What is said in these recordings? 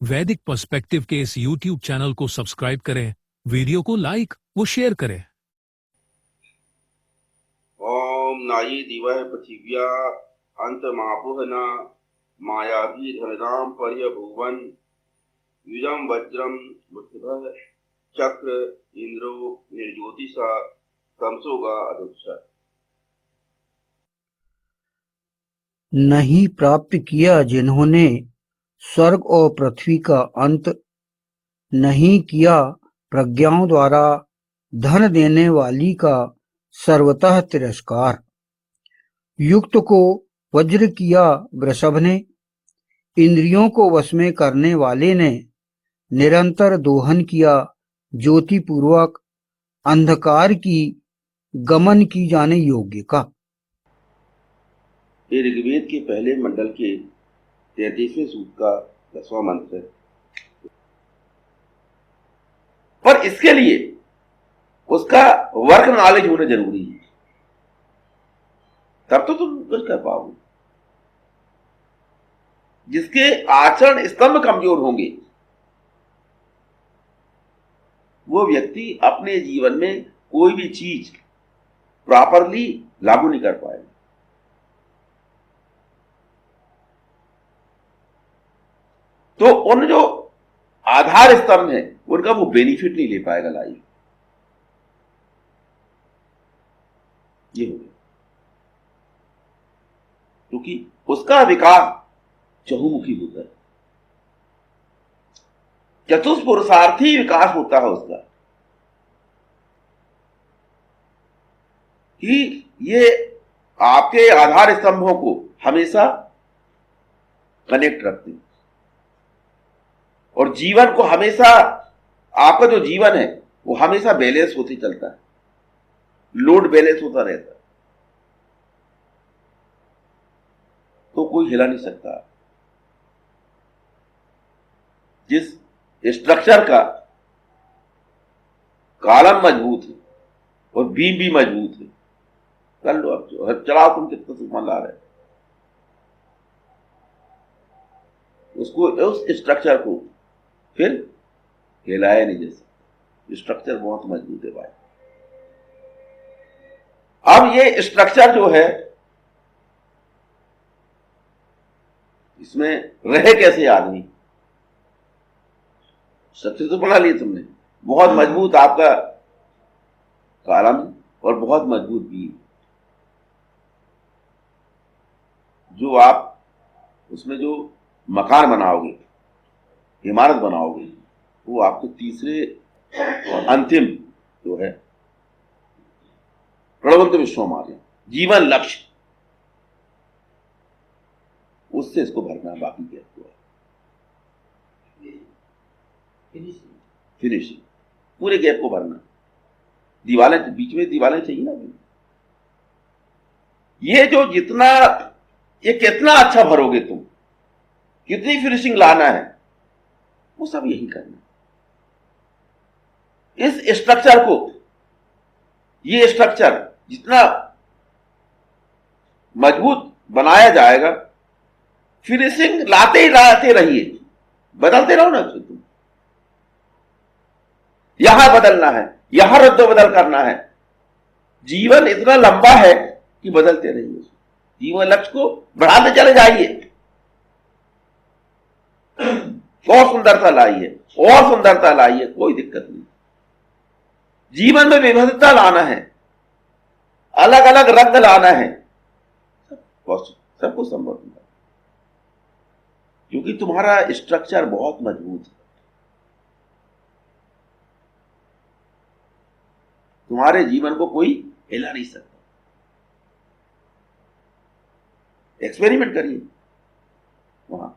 वैदिक पर्सपेक्टिव के इस यूट्यूब चैनल को सब्सक्राइब करें, वीडियो को लाइक व शेयर करें। ओम नाई दिवह पृथिव्या अंतमापुहना मायाभिधनदाम पर्यभुवन युजम वज्रम बुद्धः चक्र इंद्रो निर्ज्योतिषा तमसोगा अदुक्षा। नहीं प्राप्त किया जिन्होंने स्वर्ग और पृथ्वी का अंत, नहीं किया प्रज्ञाओं द्वारा धन देने वाली का सर्वतः तिरस्कार। युक्त को वज्र किया वृषभ ने, इंद्रियों को वश में करने वाले ने निरंतर दोहन किया ज्योति पूर्वक अंधकार की गमन की जाने योग्य का। ये ऋग्वेद के पहले मंडल के 33वें सूक्त का 10वां मंत्र है। पर इसके लिए उसका वर्क नॉलेज होना जरूरी है, तब तो तुम कुछ कर पाओगे। जिसके आचरण स्तंभ कमजोर होंगे वो व्यक्ति अपने जीवन में कोई भी चीज प्रॉपरली लागू नहीं कर पाएगा। तो उन जो आधार स्तंभ है उनका वो बेनिफिट नहीं ले पाएगा लाइफ। ये हो गया क्योंकि उसका विकास चहुमुखी होता है, चतुष्पुरुषार्थी विकास होता है उसका, कि ये आपके आधार स्तंभों को हमेशा कनेक्ट रखते हैं और जीवन को हमेशा, आपका जो जीवन है वो हमेशा बैलेंस होते चलता है, लोड बैलेंस होता रहता है, तो कोई हिला नहीं सकता। जिस स्ट्रक्चर का कॉलम मजबूत है और बीम भी मजबूत है, कर लो अब जो चलाओ, तुम कितना सामान ला रहे, उसको उस स्ट्रक्चर को फिर हिलाया नहीं जा सकता। स्ट्रक्चर बहुत मजबूत है भाई। अब ये स्ट्रक्चर जो है इसमें रहे कैसे आदमी, स्ट्रक्चर तो बना लिया तुमने, बहुत मजबूत आपका कॉलम और बहुत मजबूत बीम, जो आप उसमें जो मकान बनाओगे, इमारत बनाओगे, वो आपके तीसरे और अंतिम जो है प्रणवंत विश्वमार्य जीवन लक्ष्य, उससे इसको भरना, बाकी क्या हुआ फिनिशिंग, पूरे गैप को भरना। दीवारें, बीच में दीवारें चाहिए ना। ये जो जितना, ये कितना अच्छा भरोगे तुम, कितनी फिनिशिंग लाना है, वो सब यही करना। इस स्ट्रक्चर को, ये स्ट्रक्चर जितना मजबूत बनाया जाएगा, फिनिशिंग लाते रहिए, बदलते रहो ना। तुम यहां बदलना है, यहां रद्दो बदल करना है। जीवन इतना लंबा है कि बदलते रहिए, जीवन लक्ष्य को बढ़ाते चले जाइए, और सुंदरता लाइए, और सुंदरता लाइए, कोई दिक्कत नहीं। जीवन में विविधता लाना है, अलग अलग रंग लाना है, सब कुछ संभव है क्योंकि तुम्हारा स्ट्रक्चर बहुत मजबूत है। तुम्हारे जीवन को कोई हिला नहीं सकता। एक्सपेरिमेंट करिए वहां।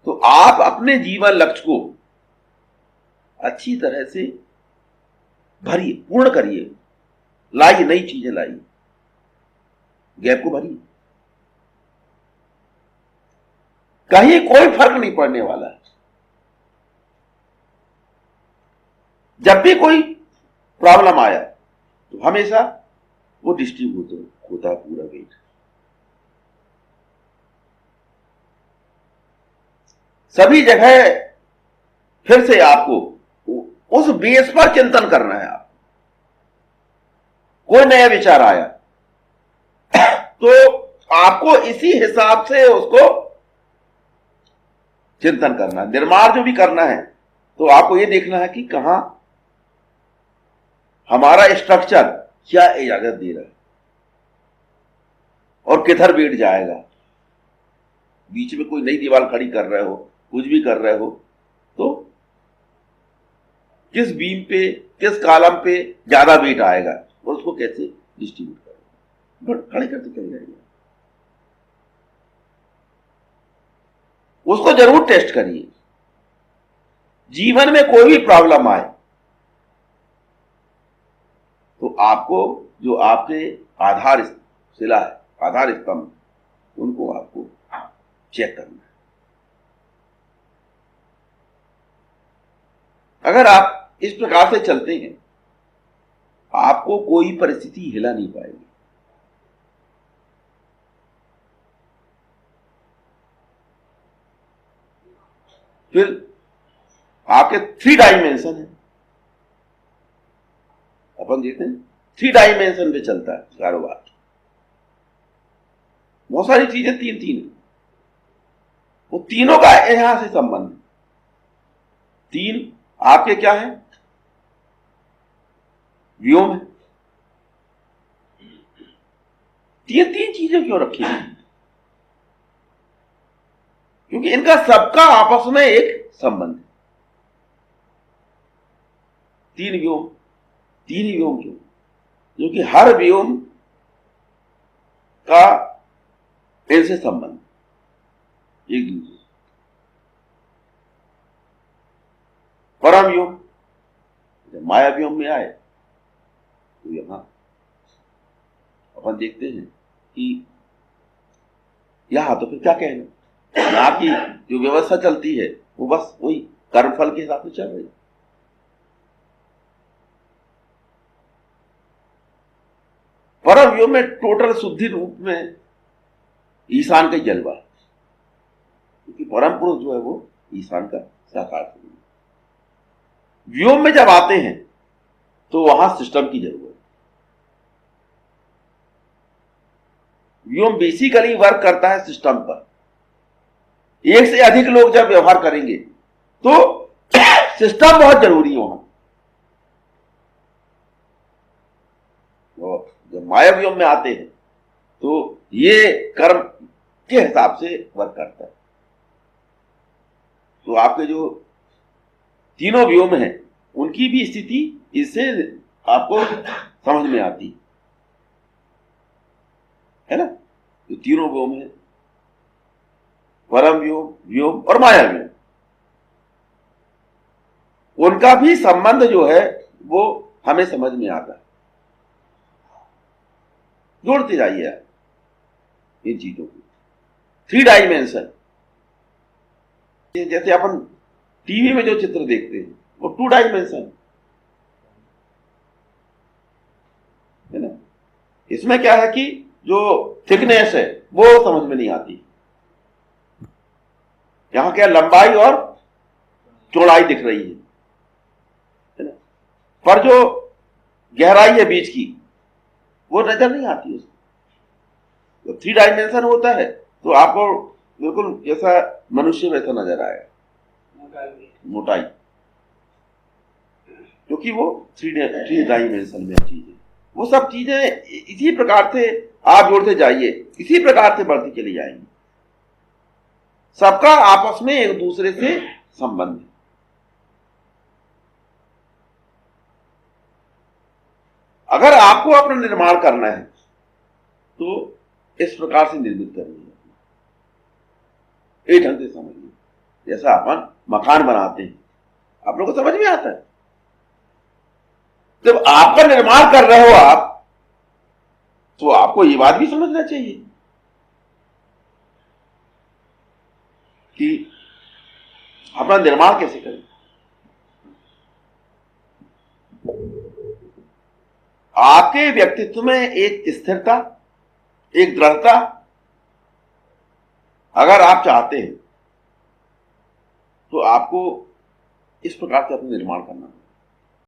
तो आप अपने जीवन लक्ष्य को अच्छी तरह से भरिए, पूर्ण करिए, लाइए, नई चीजें लाइए, गैप को भरिए। कहीं कोई फर्क नहीं पड़ने वाला है। जब भी कोई प्रॉब्लम आया तो हमेशा वो डिस्ट्रीब्यूट होता है पूरा वेट। सभी जगह फिर से आपको उस बेस पर चिंतन करना है। आप कोई नया विचार आया तो आपको इसी हिसाब से उसको चिंतन करना, निर्माण जो भी करना है तो आपको यह देखना है कि कहां हमारा स्ट्रक्चर क्या इजाजत दे रहा है और किधर बैठ जाएगा। बीच में कोई नई दीवार खड़ी कर रहे हो, कुछ भी कर रहे हो, तो किस बीम पे, किस कॉलम पे ज्यादा वेट आएगा और उसको कैसे डिस्ट्रीब्यूट करेंगे, खड़े करते चले जाएंगे। उसको जरूर टेस्ट करिए। जीवन में कोई भी प्रॉब्लम आए तो आपको जो आपके आधार शिला है, आधार स्तंभ, उनको आपको चेक करना है। अगर आप इस प्रकार से चलते हैं आपको कोई परिस्थिति हिला नहीं पाएगी। फिर आपके 3 डायमेंशन है, अपन देखते हैं 3 डायमेंशन पे चलता है कारोबार। बहुत सारी चीजें तीन वो तीनों का यहां से संबंध। 3 आपके क्या है, व्योम है। ये 3 चीजें क्यों रखी है? क्योंकि इनका सबका आपस में एक संबंध है। 3 व्योम, 3 ही व्योम क्यों? क्योंकि हर व्योम का इनसे संबंध एक दूसरे। परम व्योम जब माया व्योम में आए तो यहां अपन देखते हैं कि यहां तो फिर क्या कहना, यहां की जो व्यवस्था चलती है वो बस वही कर्मफल के हिसाब से चल रही है। परम व्योम में टोटल शुद्धि रूप में ईशान का जलवा, क्योंकि परम पुरुष जो है वो ईशान का साकार है। व्योम में जब आते हैं तो वहां सिस्टम की जरूरत है। व्योम बेसिकली वर्क करता है सिस्टम पर। एक से अधिक लोग जब व्यवहार करेंगे तो सिस्टम बहुत जरूरी है वहां। और जब माया व्योम में आते हैं तो ये कर्म के हिसाब से वर्क करता है। तो आपके जो तीनों व्योम हैं उनकी भी स्थिति इससे आपको समझ में आती है ना। तो तीनों व्योम है, परम व्योम, व्योम और माया व्योम, उनका भी संबंध जो है वो हमें समझ में आता है। जोड़ते जाइए आप इन चीजों को। 3 डायमेंशन, जैसे अपन टीवी में जो चित्र देखते हैं वो 2 डायमेंशन है ना। इसमें क्या है कि जो थिकनेस है वो समझ में नहीं आती। यहां क्या लंबाई और चौड़ाई दिख रही है ना, पर जो गहराई है बीच की वो नजर नहीं आती उसको। तो 3 डायमेंशन होता है तो आपको बिल्कुल जैसा मनुष्य वैसा नजर आएगा, मोटाई, क्योंकि वो 3 डायमेंशन में चीज है। वो सब चीजें इसी प्रकार से आप जोड़ते जाइए, इसी प्रकार से बढ़ती चली जाएंगी। सबका आपस में एक दूसरे से संबंध है। अगर आपको अपना निर्माण करना है तो इस प्रकार से निर्मित करिए, एक ढंग से समझिए। जैसा अपन मकान बनाते हैं, आप लोगों को समझ में आता है। जब आपका निर्माण कर रहे हो आप, तो आपको ये बात भी समझना चाहिए कि अपना निर्माण कैसे करें। आपके व्यक्तित्व में एक स्थिरता, एक दृढ़ता अगर आप चाहते हैं तो आपको इस प्रकार से अपना निर्माण करना है।